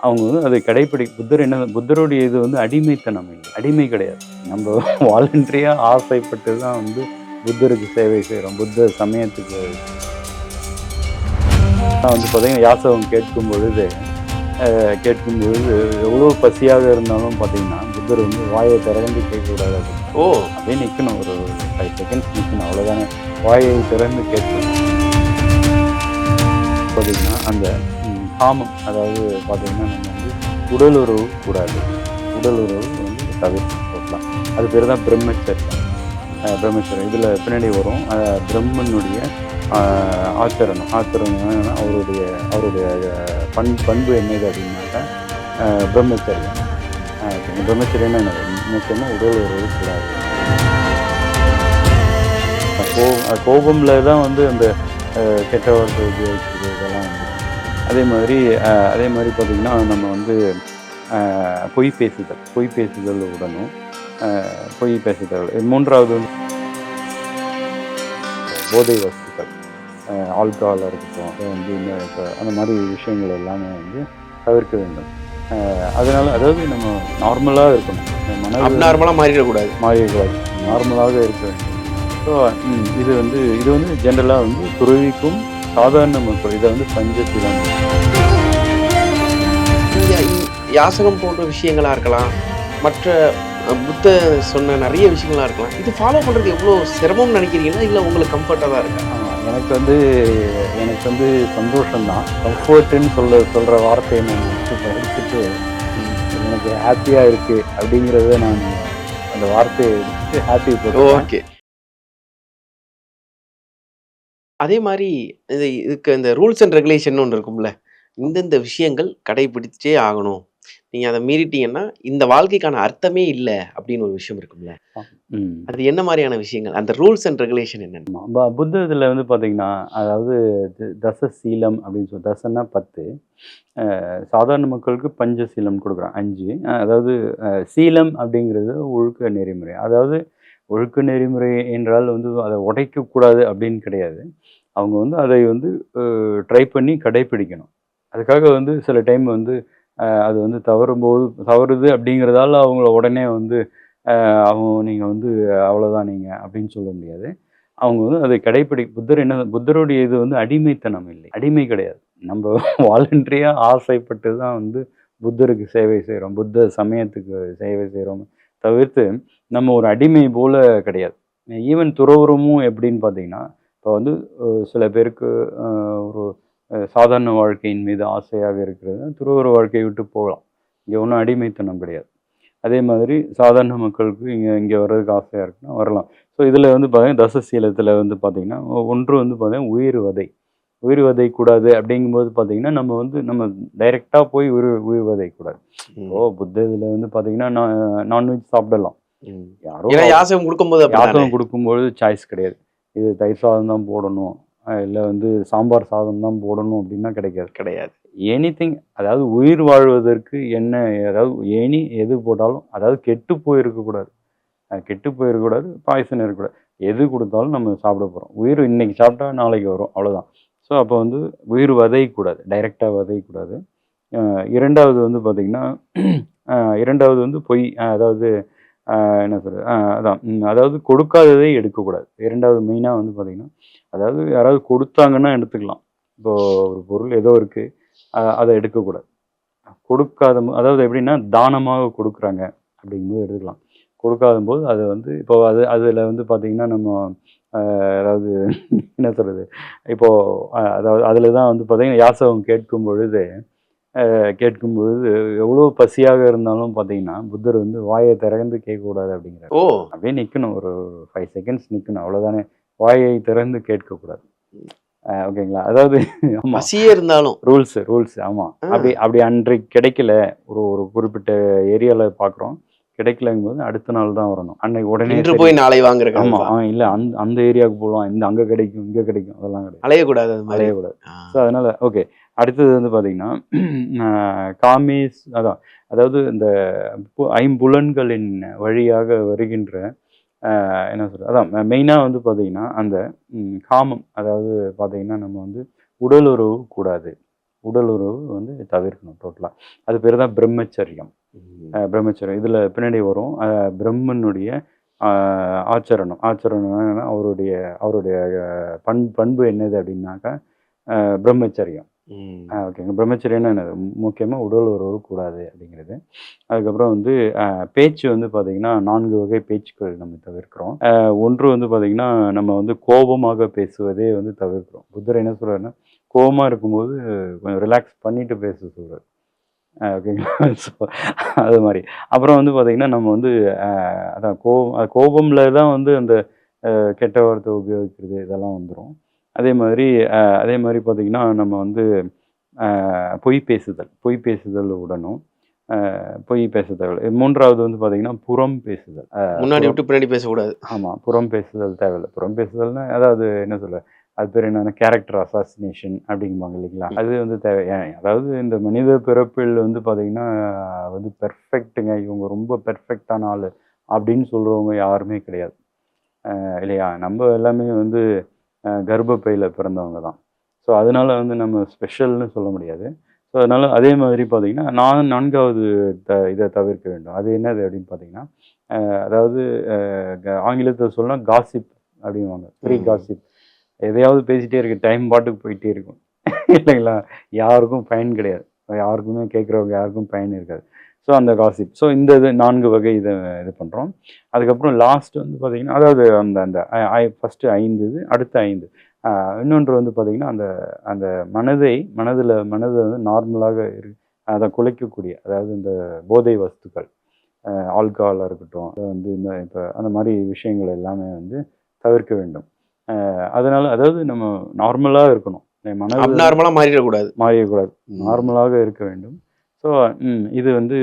அவங்க வந்து அதை புத்தர் என்ன புத்தருடைய இது வந்து அடிமைத்தனம் இல்லை, அடிமை கிடையாது. நம்ம வாலண்டரியா ஆசைப்பட்டு தான் வந்து புத்தருக்கு சேவை செய்கிறோம். புத்த சமயத்துக்கு வந்து பார்த்தீங்கன்னா யாசகம் கேட்கும் பொழுது எவ்வளோ பசியாக இருந்தாலும் பார்த்தீங்கன்னா புத்தர் வந்து வாயை திறந்து கேட்கக்கூடாது அப்படின்னு. ஓ அப்படியே நிற்கணும், ஒரு 5 செகண்ட்ஸ் நிற்கணும், அவ்வளோதானே. வாயை திறந்து கேட்கணும். பார்த்தீங்கன்னா அந்த காமம், அதாவது பார்த்தீங்கன்னா நம்ம வந்து உடல் உறவு கூடாது, உடல் உறவு வந்து தவிர்த்து போகலாம். அது பேர் தான் பிரம்மச்சரியம். இதில் பின்னாடி வரும் பிரம்மனுடைய ஆச்சரணம். அவருடைய அவருடைய பண்பு என்னது அப்படின்னாக்கா பிரம்மச்சரியம். பிரம்மச்சரியம்னா என்ன? முக்கியமாக உடல் உறவு கூடாது. கோபம்ல தான் வந்து அந்த கெட்ட வார்த்தை உபயோகிக்கிறது இதெல்லாம் வந்து. அதே மாதிரி பார்த்திங்கன்னா நம்ம வந்து பொய் பேசுதல் உடனும் பொய் பேசுதல். மூன்றாவது வந்து போதை வஸ்துக்கள், ஆல்கஹாலாக இருக்கட்டும், வந்து அந்த மாதிரி விஷயங்கள் எல்லாமே வந்து தவிர்க்க வேண்டும். அதனால் அதாவது நம்ம நார்மலாக இருக்கணும், நார்மலாக மாறிடக்கூடாது, நார்மலாக இருக்க வேண்டும். ஸோ இது வந்து ஜென்ரலாக வந்து துறவிக்கும் சாதாரண மக்கள் இதை வந்து பஞ்சசீலம். யாசகம் போன்ற விஷயங்களா இருக்கலாம், மற்ற புத்த சொன்ன நிறைய விஷயங்களா இருக்கலாம். இது ஃபாலோ பண்ணுறது எவ்வளோ சிரமம்னு நினைக்கிறீங்களா, இல்லை உங்களுக்கு கம்ஃபர்ட்டாக தான் இருக்கா? எனக்கு வந்து சந்தோஷம்தான். கம்ஃபர்ட்டுன்னு சொல்கிற வார்த்தையை நான் படிச்சுட்டு எனக்கு ஹாப்பியாக இருக்குது அப்படிங்கிறத நான் அந்த வார்த்தையை எடுத்து ஹாப்பி போடுறேன். ஓகே. அதே மாதிரி இதுக்கு இந்த ரூல்ஸ் அண்ட் ரெகுலேஷன் ஒன்று இருக்கும்ல, இந்தந்த விஷயங்கள் கடைபிடிச்சே ஆகணும், நீங்கள் அதை மீறிட்டீங்கன்னா இந்த வாழ்க்கைக்கான அர்த்தமே இல்லை அப்படின்னு ஒரு விஷயம் இருக்கும்ல, அது என்ன மாதிரியான விஷயங்கள், அந்த ரூல்ஸ் அண்ட் ரெகுலேஷன் என்னென்ன? புத்த இதில் வந்து பார்த்தீங்கன்னா, அதாவது தசசீலம் அப்படின்னு சொல்லி, தசன்னா 10, சாதாரண மக்களுக்கு பஞ்சசீலம் கொடுக்குறான் 5. அதாவது சீலம் அப்படிங்கிறது ஒழுக்க நெறிமுறை. அதாவது ஒழுக்க நெறிமுறை என்றால் வந்து அதை உடைக்கக்கூடாது அப்படின்னு கிடையாது. அவங்க வந்து அதை வந்து ட்ரை பண்ணி கடைப்பிடிக்கணும். அதுக்காக வந்து சில டைம் வந்து அது வந்து தவறுது அப்படிங்கிறதால அவங்கள உடனே வந்து நீங்கள் வந்து அவ்வளோதான் நீங்கள் அப்படின்னு சொல்ல முடியாது. அவங்க வந்து அதை புத்தருடைய இது வந்து அடிமைத்தனம் இல்லை, அடிமை கிடையாது. நம்ம வாலண்டரியாக ஆசைப்பட்டு தான் வந்து புத்தருக்கு சேவை செய்கிறோம், புத்த சமயத்துக்கு சேவை செய்கிறோம். தவிர்த்து நம்ம ஒரு அடிமை போல் கிடையாது. ஈவன் துறவுறமும் எப்படின்னு பார்த்தீங்கன்னா, இப்போ வந்து சில பேருக்கு ஒரு சாதாரண வாழ்க்கையின் மீது ஆசையாக இருக்கிறது, துறவுற வாழ்க்கையை விட்டு போகலாம். இங்கே ஒன்றும் அடிமைத்தனம் கிடையாது. அதே மாதிரி சாதாரண மக்களுக்கு இங்கே வர்றதுக்கு ஆசையாக இருக்குன்னா வரலாம். ஸோ இதில் வந்து பார்த்தீங்கன்னா தசசீலத்தில் வந்து பார்த்திங்கன்னா, ஒன்று வந்து பார்த்திங்கன்னா உயிர் வதைக்கூடாது. அப்படிங்கும்போது பார்த்திங்கன்னா நம்ம டைரெக்டாக போய் உயிர் வதைக்கூடாது. புத்த இதில் வந்து பார்த்திங்கன்னா நான்வெஜ் சாப்பிடலாம். யாரோ யாசகம் கொடுக்கும்போது சாய்ஸ் கிடையாது, இது தயிர் சாதம் தான் போடணும், இல்லை வந்து சாம்பார் சாதம் தான் போடணும் அப்படின்னா கிடையாது. எனிதிங், அதாவது உயிர் வாழ்வதற்கு என்ன, அதாவது எது போட்டாலும், அதாவது கெட்டு போயிருக்கக்கூடாது, பாய்சன் இருக்கக்கூடாது. எது கொடுத்தாலும் நம்ம சாப்பிட போகிறோம். உயிர் இன்னைக்கு சாப்பிட்டா நாளைக்கு வரும், அவ்வளோதான். ஸோ அப்போ வந்து உயிர் வதைக்கூடாது, டைரெக்டாக வதைக்கூடாது. இரண்டாவது வந்து பார்த்திங்கன்னா, இரண்டாவது வந்து பொய், அதாவது என்ன சொல்கிறது, அதாவது கொடுக்காததை எடுக்கக்கூடாது. இரண்டாவது மெயினாக வந்து பார்த்திங்கன்னா, அதாவது யாராவது கொடுத்தாங்கன்னா எடுத்துக்கலாம். இப்போது ஒரு பொருள் ஏதோ இருக்குது, அதை எடுக்கக்கூடாது. அதாவது எப்படின்னா தானமாக கொடுக்குறாங்க அப்படிங்கும்போது எடுத்துக்கலாம். கொடுக்காத போது அதை வந்து இப்போ அதில் வந்து பார்த்திங்கன்னா நம்ம அதாவது என்ன சொல்கிறது, இப்போது அதாவது அதில் தான் வந்து பார்த்திங்கன்னா யாசகம் கேட்கும் பொழுது எவ்வளோ பசியாக இருந்தாலும் பார்த்தீங்கன்னா புத்தர் வந்து வாயை திறந்து கேட்கக்கூடாது அப்படிங்கிறார். அப்படியே நிற்கணும், ஒரு 5 செகண்ட்ஸ் நிற்கணும், அவ்வளோதானே. வாயை திறந்து கேட்கக்கூடாது. ஓகேங்களா? அதாவது பசியே இருந்தாலும் ரூல்ஸ் ஆமாம். அப்படி அன்றைக்கு கிடைக்கல, ஒரு குறிப்பிட்ட ஏரியாவில் பார்க்குறோம், கிடைக்கலங்கும்போது அடுத்த நாள் தான் வரணும். அன்னைக்கு உடனே போய் நாளை வாங்குறேன். ஆமாம், இல்லை அந்த ஏரியாவுக்கு போகலாம், அங்கே கிடைக்கும், இங்கே கிடைக்கும், அதெல்லாம் கிடையாது, அலையக்கூடாது. ஸோ அதனால் ஓகே. அடுத்தது வந்து பார்த்திங்கன்னா அதாவது இந்த ஐம்புலன்களின் வழியாக வருகின்ற என்ன சொல்கிறது, மெயினாக வந்து பார்த்திங்கன்னா அந்த காமம், அதாவது பார்த்திங்கன்னா நம்ம வந்து உடல் உறவு கூடாது, உடல் உறவு வந்து தவிர்க்கணும் டோட்டலாக. அது பேர் தான் பிரம்மச்சரியம். ம். பிரம்மச்சரியம் இதில் பின்னாடி வரும். பிரம்மனுடைய ஆச்சரணம். ஆச்சரணம்னா என்னன்னா, அவருடைய அவருடைய பண்பு என்னது அப்படின்னாக்கா பிரம்மச்சரியம். ம். ஓகேங்க. பிரம்மச்சரியம்னா என்னது? முக்கியமா உடல் உறவு கூடாது அப்படிங்கிறது. அதுக்கப்புறம் வந்து பேச்சு வந்து பார்த்தீங்கன்னா, 4 வகை பேச்சுக்கள் நம்ம தவிர்க்கிறோம். ஒன்று வந்து பார்த்தீங்கன்னா, நம்ம வந்து கோபமாக பேசுவதே வந்து தவிர்க்கிறோம். புத்தர் என்ன சொல்றாருன்னா, கோவமா இருக்கும்போது கொஞ்சம் ரிலாக்ஸ் பண்ணிட்டு பேச சொல்றாரு. ஓகேங்களா? ஸோ அது மாரி. அப்புறம் வந்து பார்த்தீங்கன்னா, நம்ம வந்து அ அதான் கோபம்ல தான் வந்து அந்த கெட்ட வார்த்தை உபயோகிக்கிறது இதெல்லாம் வந்துரும். அதே மாரி பார்த்தீங்கன்னா, நம்ம வந்து பொய் பேசுதல். பொய் பேசுதல் உடணும். பொய் பேச தேவையில்ல. 3வது வந்து பார்த்தீங்கன்னா, புறம் பேசுதல். முன்னாடி புறம் விட்டு பின்னாடி பேசக்கூடாது. ஆமா. புறம் பேசுதல் தேவையில்ல. புறம் பேசுதல்னா, அதாவது என்ன சொல்ல? அது பேர் என்னன்னா, கேரக்டர் அசாசினேஷன் அப்படிம்பாங்க இல்லைங்களா? ம். அது வந்து தேவை. அதாவது இந்த மனித பிறப்பில் வந்து பார்த்தீங்கன்னா, வந்து பெர்ஃபெக்ட்டுங்க. இவங்க ரொம்ப பெர்ஃபெக்ட்டான ஆளு அப்படின்னு சொல்றவங்க யாருமே கிடையாது. இல்லையா? நம்ம எல்லாமே வந்து கர்ப்பப்பையில பிறந்தவங்க தான். ஸோ, அதனால வந்து நம்ம ஸ்பெஷல்னு சொல்ல முடியாது. ஸோ, அதனால அதே மாதிரி பார்த்தீங்கன்னா, 4வது இத தவிர்க்க வேண்டும். அது என்னது அப்படின்னு பார்த்தீங்கன்னா, அதாவது ஆங்கிலத்தில சொன்னா காசிப் அப்படின்னுவாங்க. ஃப்ரீ ம். காசிப். எதையாவது பேசிட்டே இருக்க டைம் பாட்டுக்கு போயிட்டே இருக்கும். இல்லைங்களா? யாருக்கும் பயன் கிடையாது. யாருக்குமே கேட்கிறவங்க யாருக்கும் பயன் இருக்காது. ஸோ அந்த காசிப். ஸோ இந்த இது 4 வகை இது பண்றோம். அதுக்கப்புறம் லாஸ்ட் வந்து பார்த்தீங்கன்னா, அதாவது அந்த அந்த ஃபர்ஸ்ட்டு 5 இது, அடுத்த 5. அ இன்னொன்று வந்து பார்த்தீங்கன்னா, அந்த அந்த மனத வந்து நார்மலாக அத குலைக்கக்கூடிய, அதாவது இந்த போதை வஸ்துக்கள், ஆல்கஹாலா இருக்கட்டும், வந்து இந்த இப்ப அந்த மாரி விஷயங்கள் எல்லாமே வந்து தவிர்க்க வேண்டும். அதனால அதாவது நம்ம நார்மலா இருக்கணும். என் மனது அப்நார்மலா மாறிடக்கூடாது. மாறிறக்கூடாது. ம். நார்மலாக இருக்க வேண்டும். ஸோ இது வந்து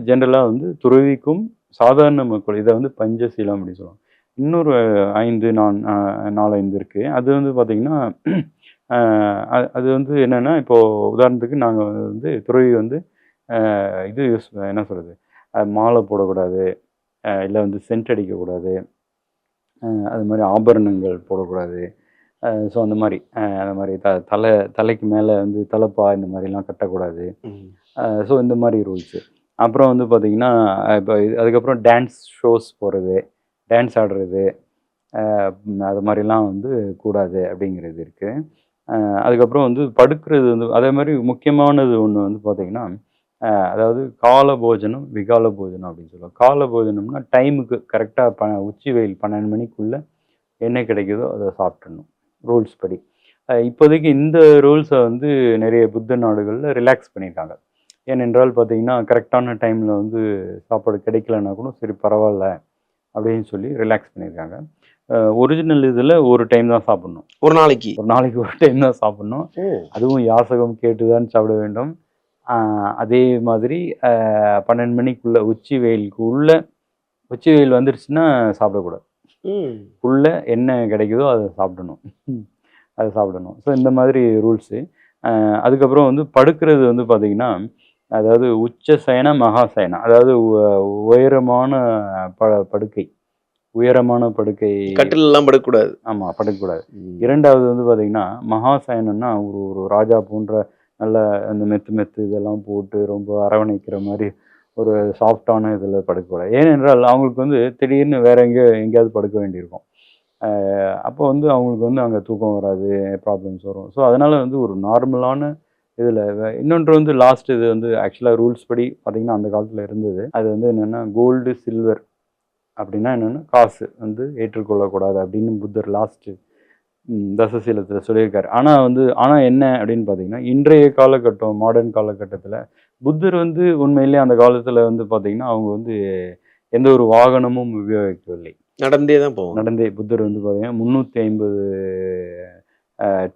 ஜென்ரலா வந்து துறவிக்கும், சாதாரண மக்கள் இத வந்து பஞ்சசீலம் அப்படின்னு சொல்லுவாங்க. இன்னொரு 5 4, 5 இருக்கு. அது வந்து பார்த்தீங்கன்னா, அ அது வந்து என்னன்னா, இப்போ உதாரணத்துக்கு நாங்க வந்து துறவி வந்து இது என்ன சொல்றது? மாலை போடக்கூடாது. இல்ல வந்து சென்ட் அடிக்கக்கூடாது. அது மாரி ஆபரணங்கள் போடக்கூடாது. ஸோ அந்த மாரி தலைக்கு மேல வந்து தலப்பா இந்த மாரிலாம் கட்டக்கூடாது. ம். ஸோ இந்த மாரி ரூல்ஸு. அப்புறம் வந்து பார்த்தீங்கன்னா, இப்ப அதுக்கப்புறம் டான்ஸ் ஷோஸ் போறது, டான்ஸ் ஆடுறது, அது மாரிலாம் வந்து கூடாது அப்படிங்கிறது இருக்கு. அ அதுக்கப்புறம் வந்து படுக்கிறது வந்து அதே மாரி முக்கியமானது ஒண்ணு வந்து பார்த்தீங்கன்னா, அதாவது கால போஜனம், விகால போஜனம் அப்படின்னு சொல்லுவாங்க. கால போஜனம்னா டைமுக்கு கரெக்ட்டா உச்சி வெயில் 12 மணிக்குள்ள என்ன கிடைக்குதோ அத சாப்பிட்டுறணும். ரூல்ஸ் படி. இப்போதைக்கு இந்த ரூல்ஸ வந்து நிறைய புத்த நாடுகள்ல ரிலாக்ஸ் பண்ணியிருக்காங்க. ஏனென்றால் பார்த்தீங்கன்னா, கரெக்ட்டான டைம்ல வந்து சாப்பாடு கிடைக்கலன்னா கூட சரி பரவால்ல அப்படின்னு சொல்லி ரிலாக்ஸ் பண்ணியிருக்காங்க. ஒரிஜினல் இதுல ஒரு டைம் தான் சாப்பிடணும். ஒரு நாளைக்கு. ஒரு நாளைக்கு ஒரு டைம் தான் சாப்பிடணும். ஓ! அதுவும் யாசகம் கேட்டு தான் சாப்பிட வேண்டும். அ அதே மாதிரி 12 மணிக்குள்ள உச்சி வெயில் வந்துருச்சுன்னா சாப்பிடக்கூடாது. ம். உள்ள என்ன கிடைக்குதோ அத சாப்பிடணும். அத சாப்பிடணும். ஸோ இந்த மாதிரி ரூல்ஸு. அதுக்கப்புறம் வந்து படுக்கிறது வந்து பார்த்தீங்கன்னா, அதாவது உச்சசயன, மகாசயனம். அதாவது உயரமான படுக்கை. உயரமான படுக்கை. கட்டில்லலாம் படுக்கக்கூடாது. ஆமா, படுக்கக்கூடாது. ம். 2வது வந்து பார்த்தீங்கன்னா, மகாசயனம்னா ஒரு ஒரு ராஜா போன்ற நல்ல அந்த மெத்து இதெல்லாம் போட்டு ரொம்ப அரவணைக்கிற மாரி ஒரு சாஃப்ட்டான இதில படுக்கக்கூடாது. ஏனென்றால் அவங்களுக்கு வந்து திடீர்னு வேற எங்கேயாவது படுக்க வேண்டியிருக்கும். அப்போ வந்து அவங்களுக்கு வந்து அங்க தூக்கம் வராது, ப்ராப்ளம்ஸ் வரும். ஸோ, அதனால வந்து ஒரு நார்மலான இதில இன்னொன்று வந்து லாஸ்ட் இது வந்து ஆக்சுவலா ரூல்ஸ் படி பார்த்தீங்கன்னா, அந்த காலத்தில இருந்தது. அது வந்து என்னன்னா, கோல்டு, சில்வர் அப்படின்னா என்னன்னா, காசு வந்து ஏற்றுக்கொள்ளக்கூடாது அப்படின்னு புத்தர் லாஸ்ட் தசசீலத்தில சொல்லியிருக்காரு. ஆனா என்ன அப்படின்னு பார்த்தீங்கன்னா, இன்றைய காலகட்டம், மாடர்ன் காலகட்டத்தில புத்தர் வந்து உண்மையிலேயே அந்த காலத்தில வந்து பார்த்தீங்கன்னா, அவங்க வந்து எந்த ஒரு வாகனமும் உபயோகிக்கவில்லை. நடந்தே தான் போவாங்க. நடந்தே புத்தர் வந்து ம். பார்த்தீங்கன்னா, 350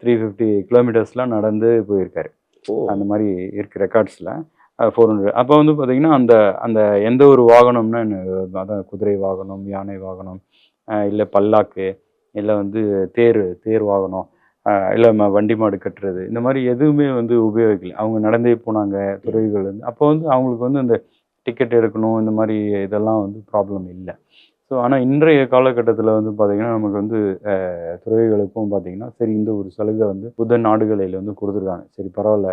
350 கிலோமீட்டர்ஸ்லாம் நடந்து போயிருக்காரு. ஓ! அந்த மாரி இருக்கு ரெக்கார்ட்ஸ்ல. 400 அப்போ வந்து பார்த்தீங்கன்னா, அந்த அந்த எந்த ஒரு வாகனம்னா என்ன அதான் குதிரை வாகனம், யானை வாகனம், இல்ல பல்லாக்கு, இல்ல வந்து தேர் வாகனம், இல்ல வண்டி மாடு கட்டுறது, இந்த மாரி எதுவுமே வந்து உபயோகிக்கல. அவங்க நடந்தே போனாங்க, ம். துறவிகள் வந்து. அப்போ வந்து அவங்களுக்கு வந்து அந்த டிக்கெட் எடுக்கணும், இந்த மாரி இதெல்லாம் வந்து ப்ராப்ளம் இல்ல. ஸோ ஆனா இன்றைய காலகட்டத்தில வந்து பார்த்தீங்கன்னா, நமக்கு வந்து துறவிகளுக்கும் பார்த்தீங்கன்னா, சரி இந்த ஒரு சலுகை வந்து புத்த நாடுகளில வந்து குடுத்துருக்காங்க. சரி பரவால்ல.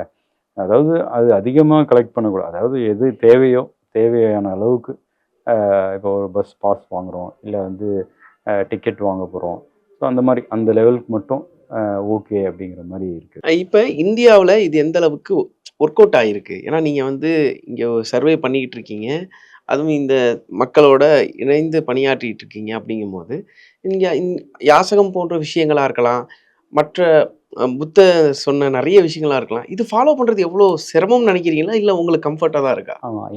அதாவது அது அதிகமாக கலெக்ட் பண்ணக்கூடாது. அதாவது எது தேவையோ தேவையான அளவுக்கு இப்போ ஒரு பஸ் பாஸ் வாங்குறோம், இல்லை வந்து டிக்கெட் வாங்க போகிறோம். ஸோ அந்த மாதிரி அந்த லெவலுக்கு மட்டும் ஓகே அப்படிங்கிற மாதிரி இருக்குது. இப்ப இந்தியாவுல இது எந்த அளவுக்கு ஒர்க் அவுட் ஆயிருக்கு? ஏன்னா நீங்க வந்து இங்க சர்வே பண்ணிக்கிட்டு இருக்கீங்க. அதுவும் இந்த மக்களோட இணைந்து பணியாற்றிட்டு இருக்கீங்க அப்படிங்கும்போது, இங்க யாசகம் போன்ற விஷயங்களா இருக்கலாம். மற்ற புத்தர் சொன்ன நெறைய விஷயங்களா இருக்கலாம். இது ஃபாலோ பண்றது எவ்வளோ சிரமம்னு நெனைக்கிறீங்களா? இல்ல உங்களுக்கு கம்ஃபர்ட்டா தான் இருக்கா? ஆமாம்,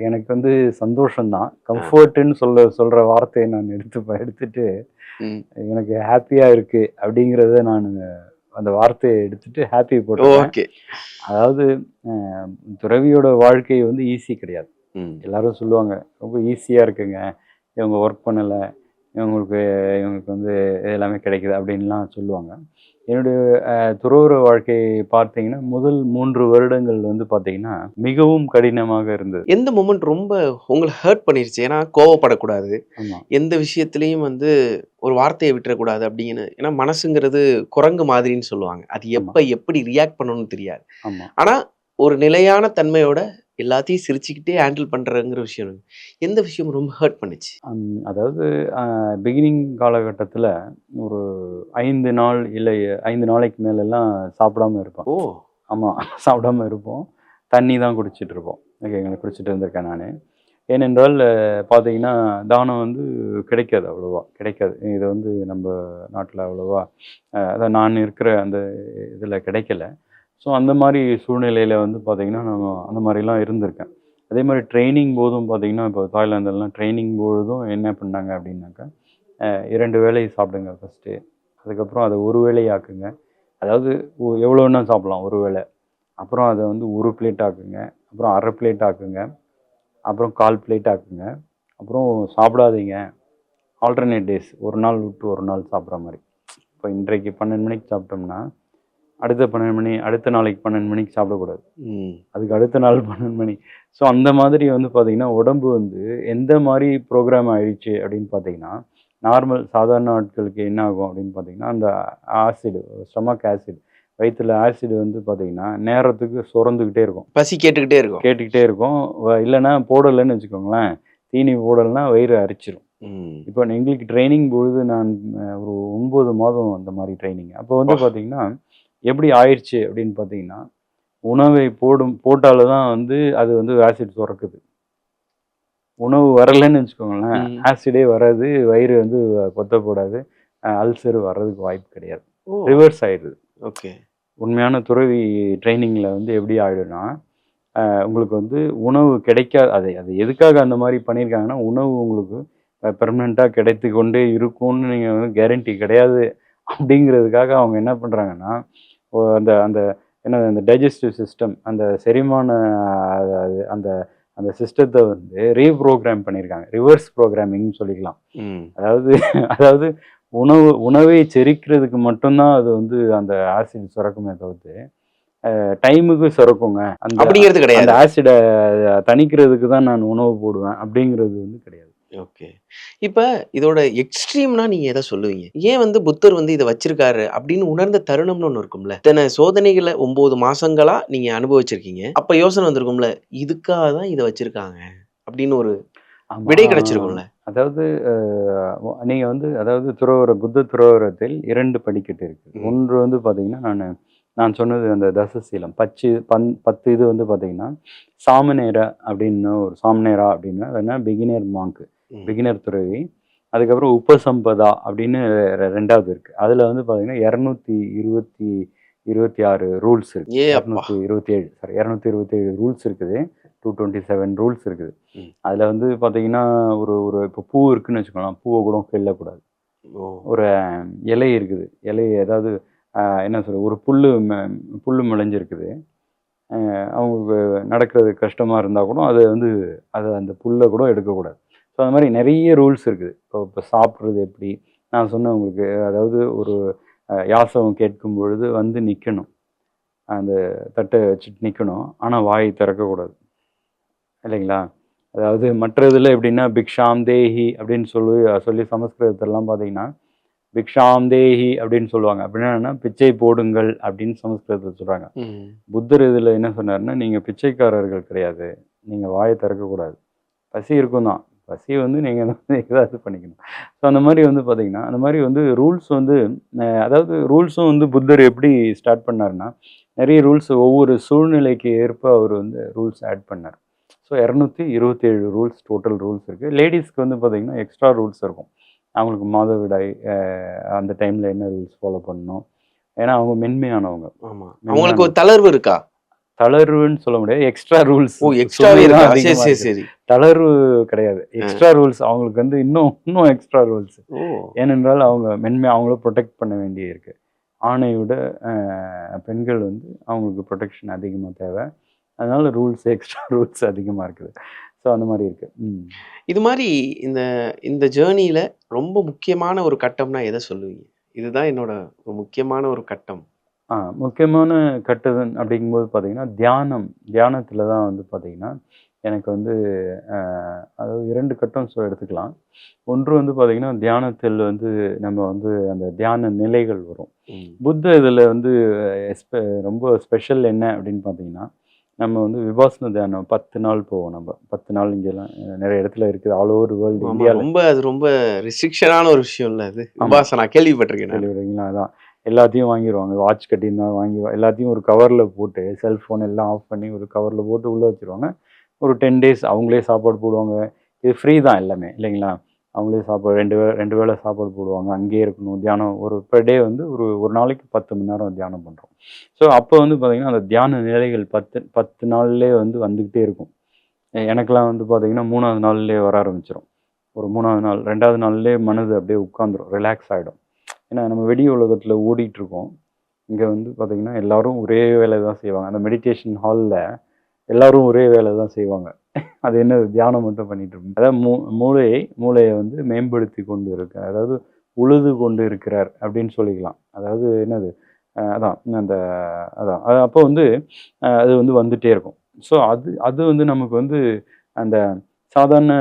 எனக்கு வந்து சந்தோஷம் தான். ஆ. கம்ஃபர்ட்டுன்னு சொல்கிற வார்த்தையை நான் எடுத்துட்டு ம். எனக்கு ஹாப்பியாக இருக்குது அப்படிங்கிறத நான் அந்த வார்த்தையை எடுத்துட்டு ஹாப்பி போட்டுருவேன். ஓகே. அதாவது துறவியோட வாழ்க்கை வந்து ஈஸி கிடையாது. ம். எல்லாரும் சொல்லுவாங்க ரொம்ப ஈஸியாக இருக்குங்க, இவங்க ஒர்க் பண்ணலை, இவங்களுக்கு இவங்களுக்கு வந்து எல்லாமே கிடைக்குது அப்படின்லாம் சொல்லுவாங்க. என்னுடைய துறவற வாழ்க்கை பார்த்தீங்கன்னா முதல் 3 வருடங்கள் வந்து பார்த்தீங்கன்னா மிகவும் கடினமாக இருந்தது. எந்த மொமெண்ட் ரொம்ப உங்கள ஹர்ட் பண்ணிருச்சு? ஏன்னா கோவப்படக்கூடாது. ஆமாம், எந்த விஷயத்திலயும் வந்து ஒரு வார்த்தைய விட்டுறக்கூடாது அப்படின்னு. ஏன்னா மனசுங்கிறது குரங்கு மாதிரின்னு சொல்லுவாங்க. அது ஆமாம், எப்ப எப்படி ரியாக்ட் பண்ணணும்னு தெரியாது. ஆமாம். ஆனா ஒரு நிலையான தன்மையோட எல்லாத்தையும் சிரிச்சுக்கிட்டே ஹேண்டில் பண்றங்கிற விஷயம் இருக்கு. எந்த விஷயம் ரொம்ப ஹர்ட் பண்ணுச்சு? அதாவது பிகினிங் காலகட்டத்தில் ஒரு 5 நாள் இல்லை 5 நாளைக்கு மேலெல்லாம் சாப்பிடாம இருப்பேன். ஓ! ஆமாம், சாப்பிடாம இருப்போம். தண்ணி தான் குடிச்சிட்டு இருப்போம். ஓகேங்களா, குடிச்சிட்டு இருந்திருக்கேன் நான். ஏனென்றால் பார்த்தீங்கன்னா தானம் வந்து கிடைக்காது, அவ்வளோவா கிடைக்காது. இது வந்து நம்ம நாட்டில் அவ்வளோவா அதான் நான் இருக்கிற அந்த இதில் கிடைக்கல. ஸோ அந்த மாதிரி சூழ்நிலையில் வந்து பார்த்தீங்கன்னா நம்ம அந்த மாதிரிலாம் இருந்திருக்கேன். அதே மாதிரி ட்ரைனிங் போதும் பார்த்தீங்கன்னா இப்போ தாய்லாந்துலலாம் ட்ரைனிங் பொழுதும் என்ன பண்ணாங்க அப்படின்னாக்கா 2 வேளை சாப்பிடுங்க ஃபஸ்ட்டு. அதுக்கப்புறம் அதை ஒரு வேளை ஆக்குங்க. அதாவது எவ்வளோ வேணா சாப்பிடலாம் ஒரு வேளை. அப்புறம் அத வந்து 1 பிளேட் ஆக்குங்க. அப்புறம் 1/2 பிளேட் ஆக்குங்க. அப்புறம் 1/4 பிளேட் ஆக்குங்க. அப்புறம் சாப்பிடாதீங்க. ஆல்டர்னேட் டேஸ் ஒரு நாள் விட்டு ஒரு நாள் சாப்பிட்ற மாரி. இப்போ இன்றைக்கு 12 மணிக்கு சாப்பிட்டோம்னா, அடுத்த 12 மணி, அடுத்த நாளைக்கு 12 மணிக்கு சாப்பிடக்கூடாது. ம். அதுக்கு அடுத்த நாள் 12 மணி. ஸோ அந்த மாதிரி வந்து பார்த்தீங்கன்னா, உடம்பு வந்து எந்த மாரி ப்ரோகிராம் ஆயிடுச்சு அப்படின்னு பார்த்தீங்கன்னா, நார்மல் சாதாரண ஆட்களுக்கு என்ன ஆகும் அப்படின்னு பார்த்தீங்கன்னா, அந்த ஆசிட் ஸ்டொமக் ஆசிட் வயித்துல ஆசிட் வந்து பார்த்தீங்கன்னா, நேரத்துக்கு சுரந்துக்கிட்டே இருக்கும். பசி கேட்டுக்கிட்டே இருக்கும். கேட்டுக்கிட்டே இருக்கும். இல்லன்னா போடலன்னு வச்சுக்கோங்களேன், தீனி போடலன்னா வயிறு அரிச்சிரும். ம். இப்போ எங்களுக்கு ட்ரெய்னிங் பொழுது நான் ஒரு 9 மாதம் அந்த மாரி ட்ரெய்னிங். அப்போ வந்து அப்பா! பார்த்தீங்கன்னா, எப்படி ஆயிருச்சு அப்படின்னு பார்த்தீங்கன்னா, உணவை போட்டால தான் வந்து அது வந்து ஆசிட் சுரக்குது. உணவு வரலன்னு வச்சுக்கோங்களேன், ம். ஆசிடே வராது, வயிறு வந்து பொத்த போடாது, அல்சர் வர்றதுக்கு வாய்ப்பு கிடையாது. ஓ! ரிவர்ஸ் ஆயிடுது. ஓகே. உண்மையான துறவி ட்ரெய்னிங்கில வந்து எப்படி ஆயிடும்னா, உங்களுக்கு வந்து உணவு கிடைக்காது. அது அது எதுக்காக அந்த மாரி பண்ணியிருக்காங்கன்னா, உணவு உங்களுக்கு பெர்மனன்ட்டா கிடைத்து கொண்டே இருக்கும்னு நீங்க வந்து கேரண்டி கிடையாது. அப்படிங்கிறதுக்காக அவங்க என்ன பண்றாங்கன்னா, அந்த அந்த என்னது அந்த டைஜஸ்டிவ் சிஸ்டம் அந்த செரிமான அந்த அந்த சிஸ்டத்த வந்து ரீப்ரோகிராம் பண்ணியிருக்காங்க. ரிவர்ஸ் புரோகிராமிங்ன்னு சொல்லிக்கலாம். ம். அதாவது அதாவது உணவை செரிக்கிறதுக்கு மட்டும் தான் அது வந்து அந்த ஆசிட் சுரக்குமே தவிர்த்து, டைமுக்கு சுரக்குங்க. அந்த அப்படிங்கிறது அந்த கிடையாது. ஆசிட தணிக்கிறதுக்கு தான் நான் உணவு போடுவேன். அப்படிங்கிறது வந்து கிடையாது. ஓகே. இப்ப இதோட எக்ஸ்ட்ரீம்னா நீங்க எத சொல்லுவீங்க? ஏன் வந்து புத்தர் வந்து இத வச்சிருக்காரு அப்படின்னு உணர்ந்த தருணம்னு ஒண்ணு இருக்கும்ல. இத்தன சோதனைகள 9 மாசங்களா நீங்க அனுபவிச்சிருக்கீங்க. அப்ப யோசனை வந்திருக்கும்ல. இதுக்காக தான் இத வச்சிருக்காங்க. அப்படின்னு ஒரு ஆமா. விடை கிடைச்சிருக்கும்ல. அதாவது நீங்க வந்து அதாவது புத்த துறவறத்தில் 2 படிக்கட்டு இருக்கு. ம். ஒன்று வந்து பார்த்தீங்கன்னா, நான் சொன்னது அந்த தசசீலம். 10 இது வந்து பார்த்தீங்கன்னா, சாமணேரா அப்படின்னு ஒரு சாம்னேரா அப்படின்னா, அது என்ன பிகினர் மாங்க். ம். பிகினர் துறவி. அதுக்கப்புறம் உபசம்பதா அப்படின்னு 2வது இருக்கு. அதுல வந்து பார்த்தீங்கன்னா 226 ரூல்ஸ் இருக்கு. ஏ அப்பா! 227 சாரி 227 ரூல்ஸ் இருக்குது. 227 ரூல்ஸ் இருக்குது. ம். அதுல வந்து பார்த்தீங்கன்னா, ஒரு ஒரு இப்போ பூ இருக்குன்னு வச்சுக்கோங்களேன். பூவ கூட கிள்ளக்கூடாது. ஓ! ஒரு இலை இருக்குது. இலை ஏதாவது என்ன சொல்றது, ஒரு புல்லு முளைஞ்சிருக்குது. அவங்களுக்கு நடக்கிறது கஷ்டமா இருந்தா கூட அது வந்து அந்த புல்ல கூட எடுக்கக்கூடாது. ஸோ அது மாரி நெறைய ரூல்ஸ் இருக்குது. இப்போ சாப்பிடுறது எப்படி? நான் சொன்னேன் உங்களுக்கு. அதாவது ஒரு யாசகம் கேட்கும் பொழுது வந்து நிக்கணும். அந்த தட்ட வச்சுட்டு நிக்கணும். ஆனா வாய் திறக்கக்கூடாது. இல்லைங்களா? அதாவது மற்ற இதில எப்படின்னா, பிக்ஷாம் தேஹி அப்படின்னு சொல்லி சொல்லி சமஸ்கிருதத்திலலாம் பார்த்தீங்கன்னா, பிக்ஷாம் தேஹி அப்படின்னு சொல்லுவாங்க. அப்படின்னா என்னன்னா, பிச்சை போடுங்கள் அப்படின்னு சமஸ்கிருதத்தில் சொல்றாங்க. ம். புத்தர் இதில் என்ன சொன்னாருன்னா, நீங்கள் பிச்சைக்காரர்கள் கிடையாது. நீங்கள் வாயை திறக்கக்கூடாது. பசி இருக்கும் தான். பசி வந்து நீங்க வந்து ஏதாவது பண்ணிக்கணும். ஸோ அந்த மாரி வந்து பார்த்தீங்கன்னா, அந்த மாரி வந்து ரூல்ஸ் வந்து அதாவது ரூல்ஸும் வந்து புத்தர் எப்படி ஸ்டார்ட் பண்ணாருன்னா, நெறைய ரூல்ஸ் ஒவ்வொரு சூழ்நிலைக்கு ஏற்ப அவர் வந்து ரூல்ஸ் ஆட் பண்ணார். ஸோ 227 ரூல்ஸ் டோட்டல் ரூல்ஸ் இருக்கு. லேடீஸ்க்கு வந்து பார்த்தீங்கன்னா, எக்ஸ்ட்ரா ரூல்ஸ் இருக்கும். அவங்களுக்கு மாதவிடாய் அந்த டைம்ல என்ன ரூல்ஸ் ஃபாலோ பண்ணணும். ஏன்னா அவங்க மென்மையானவங்க. ஆமா. அவங்களுக்கு மென்மையான ஒரு தளர்வு இருக்கா? தளர்வுன்னு சொல்ல முடியாது. எக்ஸ்ட்ரா ரூல்ஸ் ஓ! எக்ஸ்ட்ராவே சுமை தான் இருக்கா? சரி, அதிகமா சரி, இருக்கு. சரி. தளர்வு கிடையாது. அ. எக்ஸ்ட்ரா ரூல்ஸ் அவங்களுக்கு வந்து இன்னும் எக்ஸ்ட்ரா ரூல்ஸ். ஓ! ஏனென்றால் அவங்க அவங்கள புரொடெக்ட் பண்ண வேண்டியிருக்கு. ஆணை விட பெண்கள் வந்து அவங்களுக்கு புரொடெக்ஷன் அதிகமா தேவை. அதனால எக்ஸ்ட்ரா ரூல்ஸ் அதிகமா இருக்குது. ஸோ அந்த மாரி இருக்கு. ம். இது மாரி இந்த இந்த ஜர்னில ரொம்ப முக்கியமான ஒரு கட்டம்னா எத சொல்லுவீங்க? இதுதான் என்னோட ஒரு முக்கியமான ஒரு கட்டம். முக்கியமான கட்டுதல் அப்படிங்கும்போது பார்த்தீங்கன்னா, தியானத்தில தான் வந்து பார்த்தீங்கன்னா, எனக்கு வந்து அ அதாவது 2 கட்டம் எடுத்துக்கலாம். ஒன்று வந்து பார்த்தீங்கன்னா, தியானத்தில் வந்து நம்ம வந்து அந்த தியான நிலைகள் வரும். ம். புத்த இதில வந்து ரொம்ப ஸ்பெஷல் என்ன அப்படின்னு பார்த்தீங்கன்னா, நம்ம வந்து விபாசனா தியானம் 10 நாள் போவோம் நம்ம. 10 நாள் இங்கெல்லாம் நெறைய இடத்துல இருக்குது. ஆல் ஓவர் வேர்ல்டு ஆமா. இந்தியால. அது ரொம்ப ரெஸ்ட்ரிக்ஷனான ஒரு விஷயம்ல அது. ஆமா. விபாசனா கேள்விப்பட்டிருக்கேன் நானு. கேள்விப்பட்டீங்களா? அதான். எல்லாத்தையும் வாங்கிருவாங்க. வாட்ச் கட்டியிருந்தா வாங்கி எல்லாத்தையும் ஒரு கவர்ல போட்டு, செல்ஃபோன் எல்லாம் ஆஃப் பண்ணி ஒரு கவர்ல போட்டு உள்ள வச்சுருவாங்க. ஒரு 10 டேஸ் அவங்களே சாப்பாடு போடுவாங்க. இது ஃப்ரீ தான் எல்லாமே இல்லைங்களா? அவங்களே சாப்பாடு 2 வேள சாப்பாடு போடுவாங்க. அங்கேயே இருக்கணும். தியானம் பெர் டே வந்து ஒரு நாளைக்கு 10 மணி நேரம் தியானம் பண்றோம். ஸோ அப்போ வந்து பார்த்தீங்கன்னா, அந்த தியான நிலைகள் 10 நாள்லயே வந்து வந்துகிட்டே இருக்கும். எனக்கெல்லாம் வந்து பார்த்தீங்கன்னா, 3வது நாள்லயே வர ஆரம்பிச்சுரும். ஒரு 3வது நாள், 2வது நாள்லயே மனது அப்படியே உட்காந்துரும். ரிலாக்ஸ் ஆயிடும். ஏன்னா நம்ம வெளி உலகத்துல ஓடிட்டுருக்கோம். இங்க வந்து பார்த்தீங்கன்னா, எல்லாரும் ஒரே வேலை தான் செய்வாங்க. அந்த மெடிடேஷன் ஹால்ல எல்லாரும் ஒரே வேலை தான் செய்வாங்க. அது என்னது தியானம் மட்டும் பண்ணிட்டு இருப்போம். அதாவது மூளைய வந்து மேம்படுத்தி கொண்டு அதாவது உழுது கொண்டு இருக்கிறார் அப்படின்னு சொல்லிக்கலாம். அதாவது என்னது அதான் அந்த அதான் அப்போ வந்து அது வந்து வந்துட்டே இருக்கும். ஸோ அது வந்து நமக்கு வந்து அந்த சாதாரண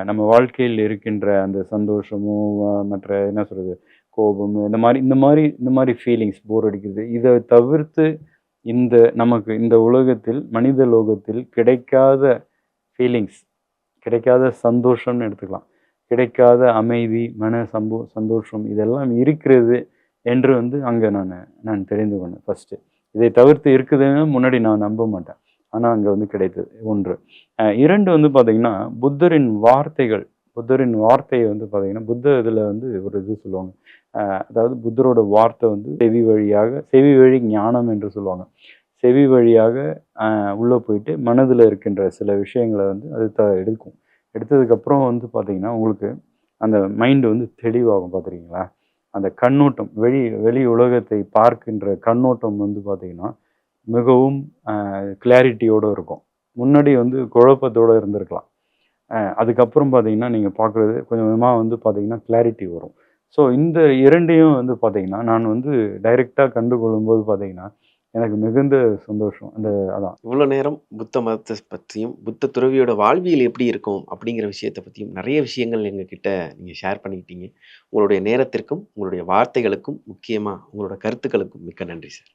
நம்ம வாழ்க்கையில் இருக்கின்ற அந்த சந்தோஷமும், மற்ற என்ன சொல்றது, கோபம் இந்த மாரி ஃபீலிங்ஸ் போர் அடிக்குது. இத தவிர்த்து நமக்கு இந்த உலகத்தில், மனித லோகத்தில் கிடைக்காத ஃபீலிங்ஸ், கிடைக்காத சந்தோஷம்னு எடுத்துக்கலாம். கிடைக்காத அமைதி, சந்தோஷம் இதெல்லாம் இருக்கிறது என்று வந்து அங்க நான் தெரிந்து கொண்டேன் ஃபர்ஸ்ட்டு. இதை தவிர்த்து இருக்குதுன்னு முன்னாடி நான் நம்ப மாட்டேன். ஆனா அங்க வந்து கிடைத்தது 1. 2 வந்து பார்த்தீங்கன்னா, புத்தரின் வார்த்தை வந்து பார்த்தீங்கன்னா, இதில வந்து ஒரு இது சொல்லுவாங்க. அதாவது புத்தரோட வார்த்தை வந்து செவி வழி ஞானம் என்று சொல்லுவாங்க. செவி வழியாக உள்ள போயிட்டு மனதில இருக்கின்ற சில விஷயங்கள வந்து அது எடுக்கும். எடுத்ததுக்கப்புறம் வந்து பார்த்தீங்கன்னா, உங்களுக்கு அந்த மைண்ட் வந்து தெளிவாகும் பார்த்துருக்கீங்களா? அந்த கண்ணோட்டம் வெளி உலகத்தை பார்க்கின்ற கண்ணோட்டம் வந்து பார்த்தீங்கன்னா, மிகவும் கிளாரிட்டியோட இருக்கும். முன்னாடி வந்து குழப்பத்தோட இருந்திருக்கலாம். அதுக்கப்புறம் பார்த்தீங்கன்னா, நீங்க பார்க்குறது கொஞ்சம் கொஞ்சமா வந்து பார்த்தீங்கன்னா, கிளாரிட்டி வரும். ஸோ இந்த 2யும் வந்து பார்த்தீங்கன்னா, நான் வந்து டைரக்ட்டா கண்டுகொள்ளும்போது பார்த்தீங்கன்னா, எனக்கு மிகுந்த சந்தோஷம். அதான். இவ்வளோ நேரம் புத்த மதத்த பத்தியும், புத்த துறவியோட வாழ்வியல் எப்படி இருக்கும் அப்படிங்கிற விஷயத்த பத்தியும் நெறைய விஷயங்கள் எங்ககிட்ட நீங்க ஷேர் பண்ணிக்கிட்டீங்க. உங்களுடைய நேரத்திற்கும், உங்களுடைய வார்த்தைகளுக்கும், முக்கியமா உங்களோட கருத்துக்களுக்கும் மிக்க நன்றி சார்.